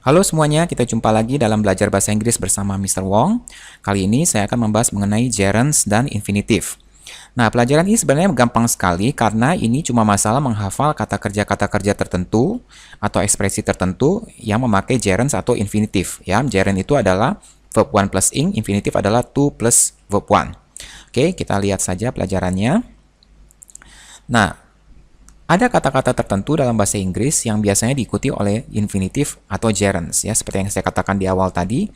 Halo semuanya, kita jumpa lagi dalam belajar bahasa Inggris bersama Mr. Wong. Kali ini saya akan membahas mengenai gerunds dan infinitive. Nah, pelajaran ini sebenarnya gampang sekali karena ini cuma masalah menghafal kata kerja tertentu atau ekspresi tertentu yang memakai gerunds atau infinitive. Ya, gerund itu adalah verb 1 plus ing, infinitive adalah to plus verb 1. Oke, kita lihat saja pelajarannya. Nah, ada kata-kata tertentu dalam bahasa Inggris yang biasanya diikuti oleh infinitive atau gerunds, ya, seperti yang saya katakan di awal tadi.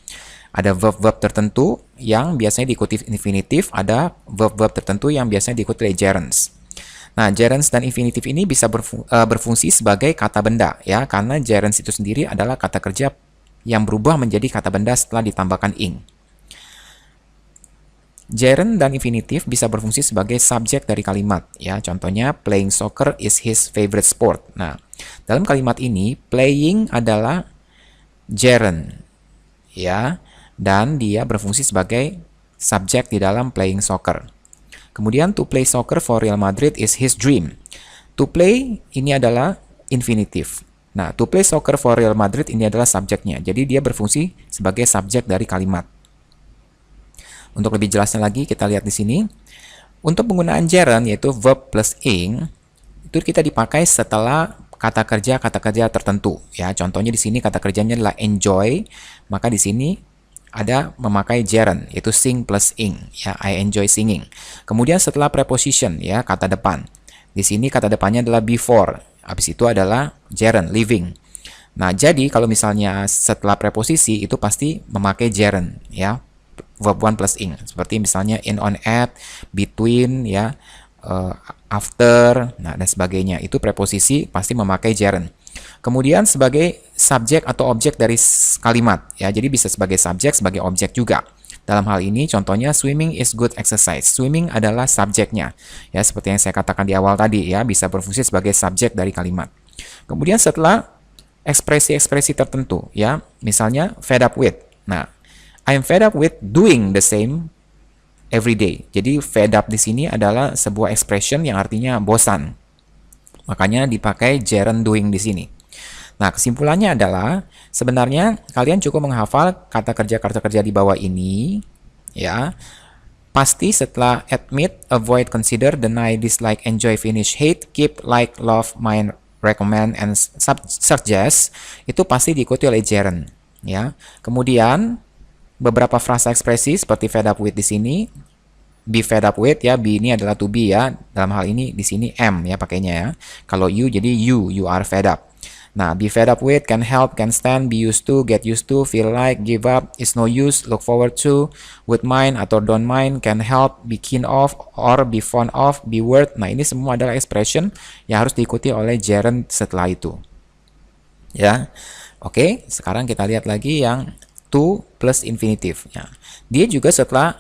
Ada verb-verb tertentu yang biasanya diikuti infinitive, ada verb-verb tertentu yang biasanya diikuti oleh gerunds. Nah, gerunds dan infinitive ini bisa berfungsi sebagai kata benda, ya, karena gerunds itu sendiri adalah kata kerja yang berubah menjadi kata benda setelah ditambahkan ing. Gerund dan infinitive bisa berfungsi sebagai subjek dari kalimat, ya. Contohnya, playing soccer is his favorite sport. Nah, dalam kalimat ini, playing adalah gerund, ya, dan dia berfungsi sebagai subjek di dalam playing soccer. Kemudian, to play soccer for Real Madrid is his dream. To play ini adalah infinitive. Nah, to play soccer for Real Madrid ini adalah subjeknya. Jadi, dia berfungsi sebagai subjek dari kalimat. Untuk lebih jelasnya lagi, kita lihat di sini. Untuk penggunaan gerund, yaitu verb plus ing, itu kita dipakai setelah kata kerja tertentu. Ya, contohnya di sini kata kerjanya adalah enjoy, maka di sini ada memakai gerund, yaitu sing plus ing. Ya, I enjoy singing. Kemudian setelah preposition, ya, kata depan. Di sini kata depannya adalah before. Habis itu adalah gerund, living. Nah, jadi kalau misalnya setelah preposisi itu pasti memakai gerund, ya. Verb 1 plus ing, seperti misalnya in, on, at, between, ya, after, nah, dan sebagainya. Itu preposisi pasti memakai gerund. Kemudian sebagai subjek atau objek dari kalimat, ya, jadi bisa sebagai subjek, sebagai objek juga. Dalam hal ini contohnya swimming is good exercise. Swimming adalah subjeknya, ya, seperti yang saya katakan di awal tadi, ya, bisa berfungsi sebagai subjek dari kalimat. Kemudian setelah ekspresi-ekspresi tertentu, ya, misalnya fed up with. Nah, I'm fed up with doing the same every day. Jadi fed up di sini adalah sebuah expression yang artinya bosan. Makanya dipakai gerund doing di sini. Nah, kesimpulannya adalah sebenarnya kalian cukup menghafal kata kerja di bawah ini, ya. Pasti setelah admit, avoid, consider, deny, dislike, enjoy, finish, hate, keep, like, love, mind, recommend, and suggest itu pasti diikuti oleh gerund, ya. Kemudian beberapa frasa ekspresi seperti fed up with di sini, be fed up with, ya, be ini adalah to be, ya. Dalam hal ini di sini am, ya, pakainya, ya. Kalau you jadi you are fed up. Nah, be fed up with, can help, can stand, be used to, get used to, feel like, give up, is no use, look forward to, would mind atau don't mind, can help, be keen of, or be fond of, be worth. Nah, ini semua adalah expression yang harus diikuti oleh gerund setelah itu. Ya. Oke, sekarang kita lihat lagi yang to plus infinitive. Ya. Dia juga setelah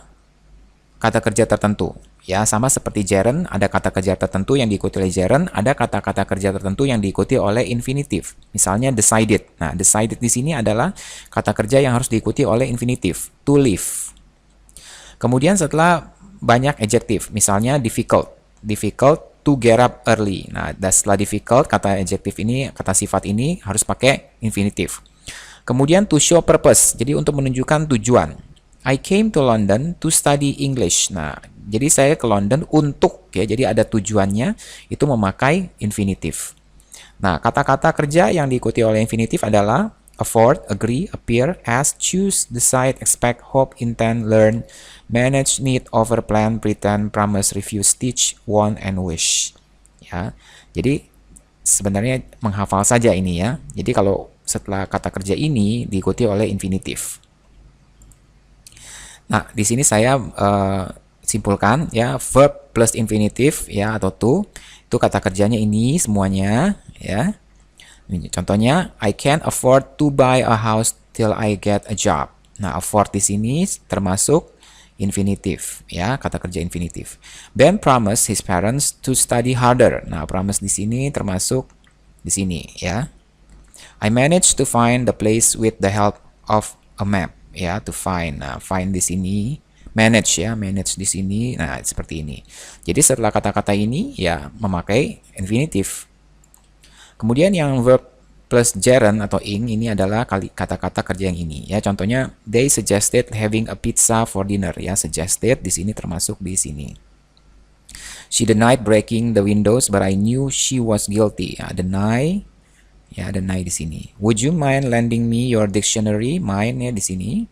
kata kerja tertentu. Ya, sama seperti gerund, ada kata kerja tertentu yang diikuti oleh gerund, ada kata-kata kerja tertentu yang diikuti oleh infinitive. Misalnya decided. Nah, decided di sini adalah kata kerja yang harus diikuti oleh infinitive, to live. Kemudian setelah banyak adjective, misalnya difficult. Difficult to get up early. Nah, setelah difficult, kata adjective ini, kata sifat ini harus pakai infinitive. Kemudian to show purpose, jadi untuk menunjukkan tujuan. I came to London to study English. Nah, jadi saya ke London untuk, ya, jadi ada tujuannya, itu memakai infinitive. Nah, kata-kata kerja yang diikuti oleh infinitive adalah afford, agree, appear, ask, choose, decide, expect, hope, intend, learn, manage, need, offer, plan, pretend, promise, refuse, teach, want, and wish. Ya, jadi sebenarnya menghafal saja ini, ya. Jadi kalau setelah kata kerja ini diikuti oleh infinitive. Nah, di sini saya simpulkan, ya, verb plus infinitive, ya, atau to, itu kata kerjanya ini semuanya, ya. Contohnya, I can't afford to buy a house till I get a job. Nah, afford di sini termasuk infinitive, ya, kata kerja infinitive. Ben promised his parents to study harder. Nah, promise di sini termasuk di sini, ya. I managed to find the place with the help of a map, ya, to find. Nah, find di sini, manage, ya, manage di sini. Nah, seperti ini. Jadi setelah kata-kata ini, ya, memakai infinitive. Kemudian yang verb plus gerund atau ing ini adalah kata-kata kerja yang ini ya. Contohnya they suggested having a pizza for dinner ya. Suggested di sini termasuk di sini. She denied breaking the windows but I knew she was guilty. Ya, deny ya, deny di sini. Would you mind lending me your dictionary? Mind ya di sini.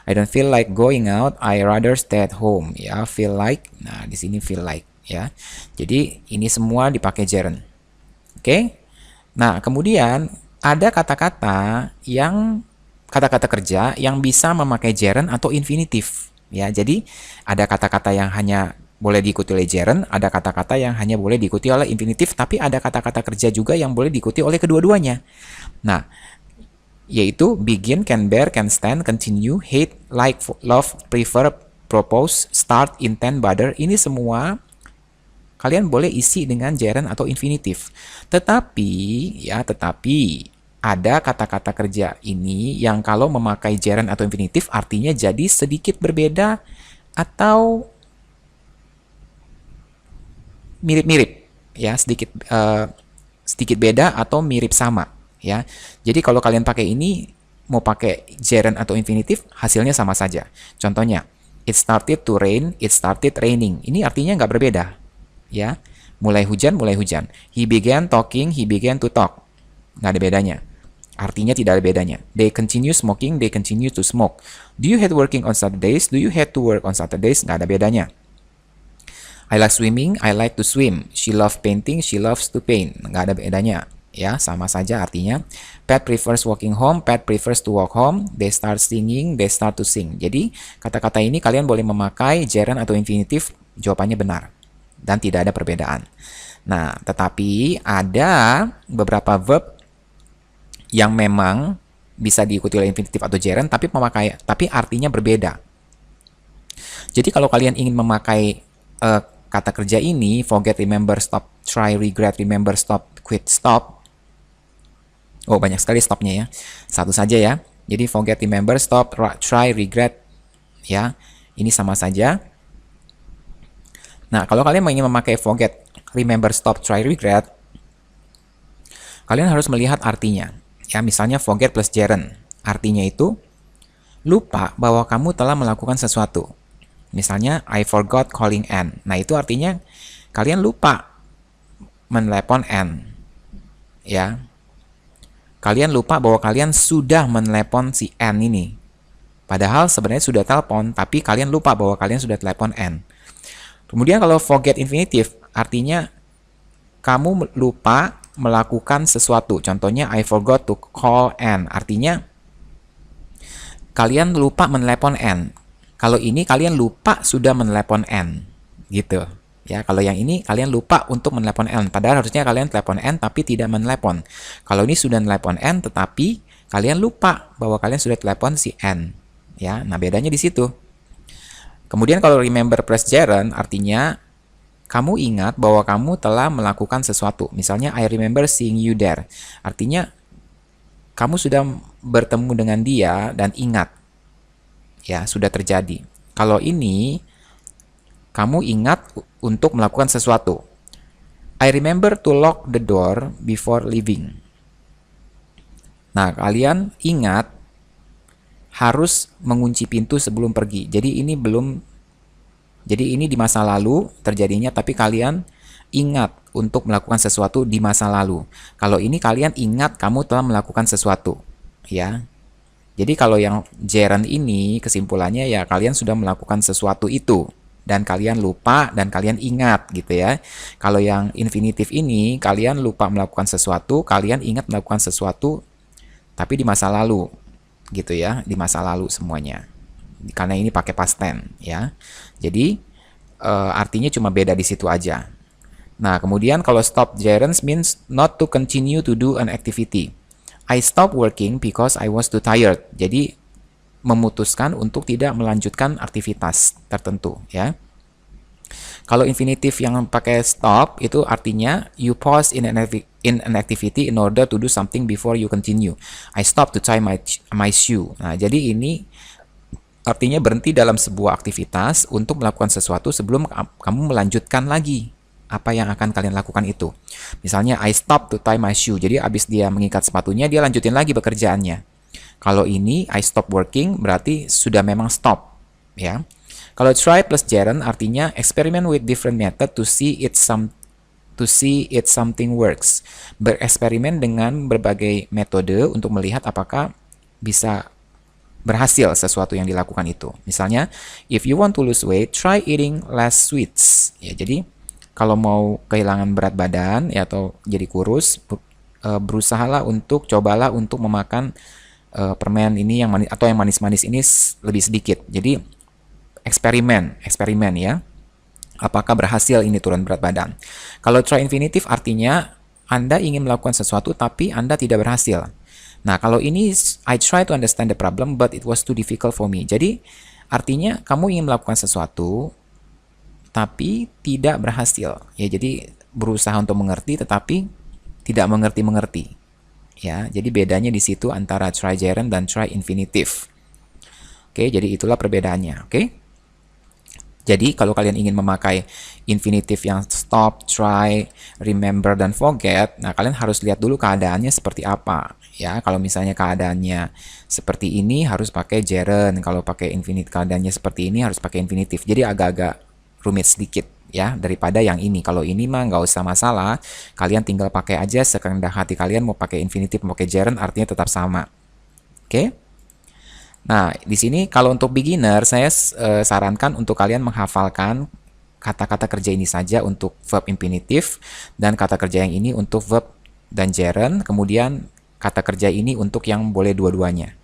I don't feel like going out. I rather stay at home. Ya, feel like. Nah, di sini feel like ya. Jadi ini semua dipakai gerund. Oke? Nah, kemudian ada kata-kata kerja yang bisa memakai gerund atau infinitif ya. Jadi ada kata-kata yang hanya boleh diikuti oleh gerund, ada kata-kata yang hanya boleh diikuti oleh infinitif, tapi ada kata-kata kerja juga yang boleh diikuti oleh kedua-duanya. Nah, yaitu begin, can bear, can stand, continue, hate, like, love, prefer, propose, start, intend, bother. Ini semua kalian boleh isi dengan gerund atau infinitif. Tetapi ada kata-kata kerja ini yang kalau memakai gerund atau infinitif artinya jadi sedikit berbeda atau mirip-mirip ya, sedikit beda atau mirip sama ya. Jadi kalau kalian pakai ini mau pakai gerund atau infinitif hasilnya sama saja. Contohnya it started to rain, it started raining. Ini artinya nggak berbeda ya. Mulai hujan, mulai hujan. He began talking, he began to talk. Nggak ada bedanya. Artinya tidak ada bedanya. They continue smoking, they continue to smoke. Do you hate working on Saturdays? Do you hate to work on Saturdays? Nggak ada bedanya. I like swimming, I like to swim. She loves painting, she loves to paint. Nggak ada bedanya. Ya, sama saja artinya. Pat prefers walking home, Pat prefers to walk home. They start singing, they start to sing. Jadi, kata-kata ini kalian boleh memakai gerund atau infinitif, jawabannya benar. Dan tidak ada perbedaan. Nah, tetapi ada beberapa verb yang memang bisa diikuti oleh infinitif atau gerund, tapi artinya berbeda. Jadi, kalau kalian ingin memakai kata kerja ini, forget, remember, stop, try, regret, remember, stop, quit, stop. Oh, banyak sekali stopnya ya. Satu saja ya. Jadi forget, remember, stop, try, regret. Ya, ini sama saja. Nah, kalau kalian ingin memakai forget, remember, stop, try, regret, kalian harus melihat artinya. Ya, misalnya forget plus gerund. Artinya itu lupa bahwa kamu telah melakukan sesuatu. Misalnya, I forgot calling Anne. Nah, itu artinya kalian lupa menelepon Anne. Ya. Kalian lupa bahwa kalian sudah menelepon si Anne ini. Padahal sebenarnya sudah telepon, tapi kalian lupa bahwa kalian sudah telepon Anne. Kemudian kalau forget infinitif, artinya kamu lupa melakukan sesuatu. Contohnya, I forgot to call Anne. Artinya, kalian lupa menelepon Anne. Kalau ini kalian lupa sudah menelepon N, gitu. Ya, kalau yang ini kalian lupa untuk menelepon N, padahal harusnya kalian telepon N tapi tidak menelepon. Kalau ini sudah menelepon N tetapi kalian lupa bahwa kalian sudah telepon si N. Ya, nah bedanya di situ. Kemudian kalau remember plus gerund artinya kamu ingat bahwa kamu telah melakukan sesuatu. Misalnya I remember seeing you there. Artinya kamu sudah bertemu dengan dia dan ingat. Ya, sudah terjadi. Kalau ini, kamu ingat untuk melakukan sesuatu. I remember to lock the door before leaving. Nah, kalian ingat harus mengunci pintu sebelum pergi. Jadi ini di masa lalu terjadinya, tapi kalian ingat untuk melakukan sesuatu di masa lalu. Kalau ini kalian ingat kamu telah melakukan sesuatu. Ya. Jadi kalau yang gerund ini kesimpulannya ya kalian sudah melakukan sesuatu itu dan kalian lupa dan kalian ingat gitu ya. Kalau yang infinitif ini kalian lupa melakukan sesuatu, kalian ingat melakukan sesuatu tapi di masa lalu gitu ya, di masa lalu semuanya. Karena ini pakai past tense ya. Jadi artinya cuma beda di situ aja. Nah, kemudian kalau stop gerunds means not to continue to do an activity. I stopped working because I was too tired. Jadi memutuskan untuk tidak melanjutkan aktivitas tertentu ya. Kalau infinitif yang pakai stop itu artinya you pause in an activity in order to do something before you continue. I stopped to tie my shoe. Nah, jadi ini artinya berhenti dalam sebuah aktivitas untuk melakukan sesuatu sebelum kamu melanjutkan lagi. apa yang akan kalian lakukan itu. Misalnya, I stop to tie my shoe. Jadi abis dia mengikat sepatunya, dia lanjutin lagi pekerjaannya. Kalau ini, I stop working, berarti sudah memang stop. Ya. Kalau try plus gerund artinya experiment with different method to see it something works. Bereksperimen dengan berbagai metode untuk melihat apakah bisa berhasil sesuatu yang dilakukan itu. Misalnya, if you want to lose weight, try eating less sweets. Ya, jadi kalau mau kehilangan berat badan ya atau jadi kurus, berusahalah untuk cobalah untuk memakan permen ini yang manis atau yang manis-manis ini lebih sedikit. Jadi eksperimen ya. Apakah berhasil ini turun berat badan? Kalau try infinitive artinya Anda ingin melakukan sesuatu tapi Anda tidak berhasil. Nah, kalau ini I try to understand the problem but it was too difficult for me. Jadi artinya kamu ingin melakukan sesuatu tapi tidak berhasil. Ya, jadi berusaha untuk mengerti tetapi tidak mengerti-mengerti. Ya, jadi bedanya di situ antara try gerund dan try infinitive. Oke, jadi itulah perbedaannya. Oke. Jadi kalau kalian ingin memakai infinitive yang stop, try, remember, dan forget, nah kalian harus lihat dulu keadaannya seperti apa. Ya, kalau misalnya keadaannya seperti ini harus pakai gerund, kalau pakai infinitive keadaannya seperti ini harus pakai infinitive. Jadi agak-agak rumit sedikit ya daripada yang ini. Kalau ini mah nggak usah masalah, kalian tinggal pakai aja sekehendak hati kalian, mau pakai infinitive, mau pakai gerund artinya tetap sama. Oke? Nah, di sini kalau untuk beginner saya sarankan untuk kalian menghafalkan kata-kata kerja ini saja untuk verb infinitive dan kata kerja yang ini untuk verb dan gerund, kemudian kata kerja ini untuk yang boleh dua-duanya.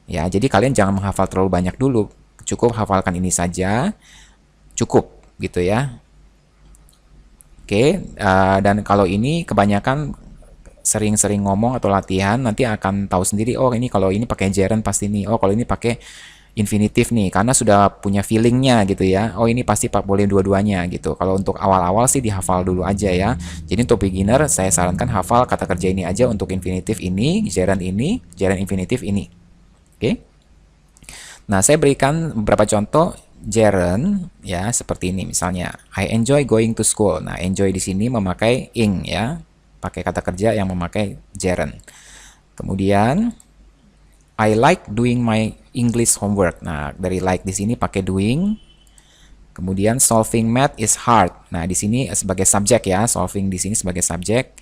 Ya, jadi kalian jangan menghafal terlalu banyak dulu. Cukup hafalkan ini saja. Cukup gitu ya. Oke, dan kalau ini kebanyakan sering-sering ngomong atau latihan nanti akan tahu sendiri, oh ini kalau ini pakai gerund pasti nih, oh kalau ini pakai infinitif nih karena sudah punya feelingnya gitu ya, oh ini pasti boleh dua-duanya gitu. Kalau untuk awal-awal sih dihafal dulu aja ya. Jadi untuk beginner saya sarankan hafal kata kerja ini aja untuk infinitif ini, gerund infinitif ini. Oke. Nah, saya berikan beberapa contoh gerund ya seperti ini. Misalnya I enjoy going to school. Nah, enjoy di sini memakai ing ya, pakai kata kerja yang memakai gerund. Kemudian I like doing my English homework. Nah, dari like di sini pakai doing. Kemudian solving math is hard. Nah, di sini sebagai subjek ya, solving di sini sebagai subjek.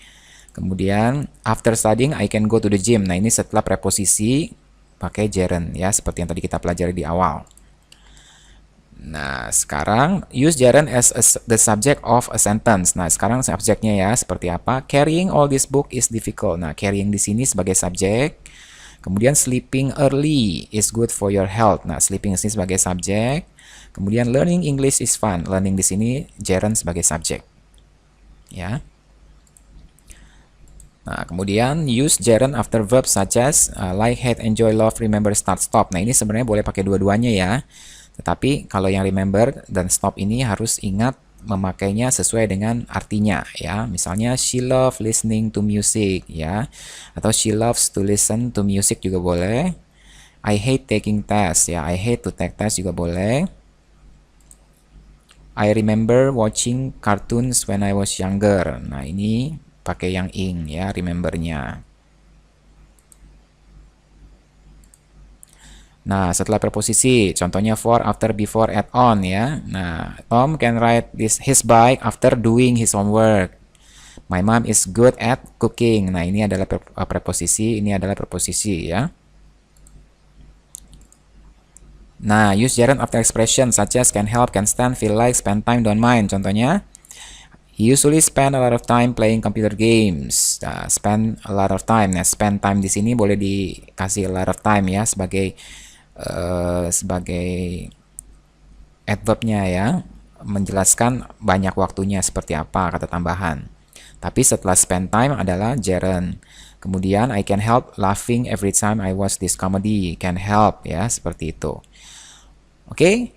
Kemudian after studying I can go to the gym. Nah, ini setelah preposisi pakai gerund ya, seperti yang tadi kita pelajari di awal. Nah, sekarang use gerund as the subject of a sentence. Nah, sekarang subjeknya ya seperti apa? Carrying all this book is difficult. Nah, carrying di sini sebagai subjek. Kemudian sleeping early is good for your health. Nah, sleeping di sini sebagai subjek. Kemudian learning English is fun. Learning di sini gerund sebagai subjek. Ya. Nah, kemudian use gerund after verbs such as like, hate, enjoy, love, remember, start, stop. Nah, ini sebenarnya boleh pakai dua-duanya ya. Tetapi kalau yang remember dan stop ini harus ingat memakainya sesuai dengan artinya ya. Misalnya she loves listening to music ya, atau she loves to listen to music juga boleh. I hate taking tests ya, I hate to take tests juga boleh. I remember watching cartoons when I was younger. Nah, ini pakai yang ing ya, remembernya. Nah, setelah preposisi, contohnya for, after, before, at, on ya. Nah, Tom can ride his bike after doing his homework. My mom is good at cooking. Nah, ini adalah preposisi, ini adalah preposisi ya. Nah, use gerund after expression such as can help, can stand, feel like, spend time, don't mind. Contohnya, he usually spend a lot of time playing computer games. Nah, spend a lot of time. Nah, spend time di sini boleh dikasih a lot of time ya sebagai adverbnya ya, menjelaskan banyak waktunya seperti apa, kata tambahan. Tapi setelah spend time adalah gerund. Kemudian I can help laughing every time I watch this comedy. Can help ya, seperti itu. Oke.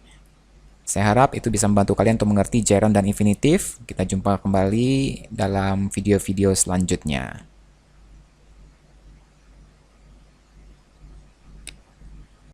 Saya harap itu bisa membantu kalian untuk mengerti gerund dan infinitif. Kita jumpa kembali dalam video-video selanjutnya.